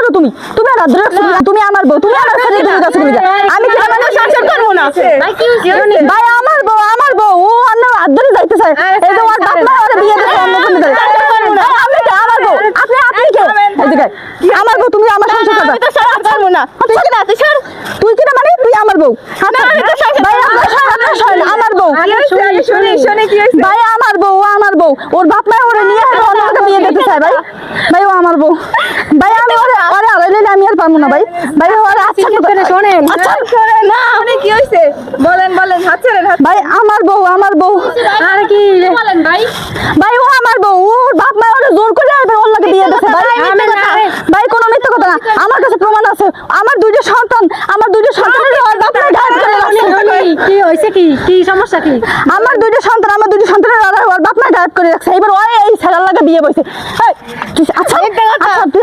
করো তুমি আর আদর তুমি আমার বউ তুমি আমার সাথে তুমি কাছে নিয়ে আমি কি আমার সংসার করব না ভাই আমার বউ ও অন্য আদরে যাইতে চায় এই যে ওর বাপ মা ওরে বিয়ে দিতে অন্য কোন দেয় আমি কি আমার বউ আপনি কে এদিকে আমার বউ তুমি আমার সংসার করবে আমি তো সারা পারবো না তুই কি না তুই কি না মানে তুই আমার বউ আমি তো ভাই আমার বউ শুনে কি হইছে ভাই আমার বউ ওর বাপ মা ওরে নিয়ে অন্য কোন বিয়ে দিতে চায় ভাই ও আমার বউ ভাই আমি ওরে আড়াইলে আমি আর পারবো না ভাই ওরে আচ্ছা করে শোনেন না মানে কি হইছে বলেন হাত ছেড়েন ভাই আমার বউ আর কি বলেন ভাই ও আমার বউ ওর বাপ মা ওরে জোর করে এবার অন্যকে বিয়ে দিতে ভাই কোনো মিথ্যা কথা না আমার কাছে প্রমাণ আছে আমার দুইটা সন্তানের ওর বাপ মা ঢাক করে রাখছে কি হইছে কি সমস্যা কি আমার দুইটা সন্তানের ওর বাপ মা ঢাক করে রাখছে এবার ওই এই ছেলের লাগে বিয়ে বইছে আচ্ছা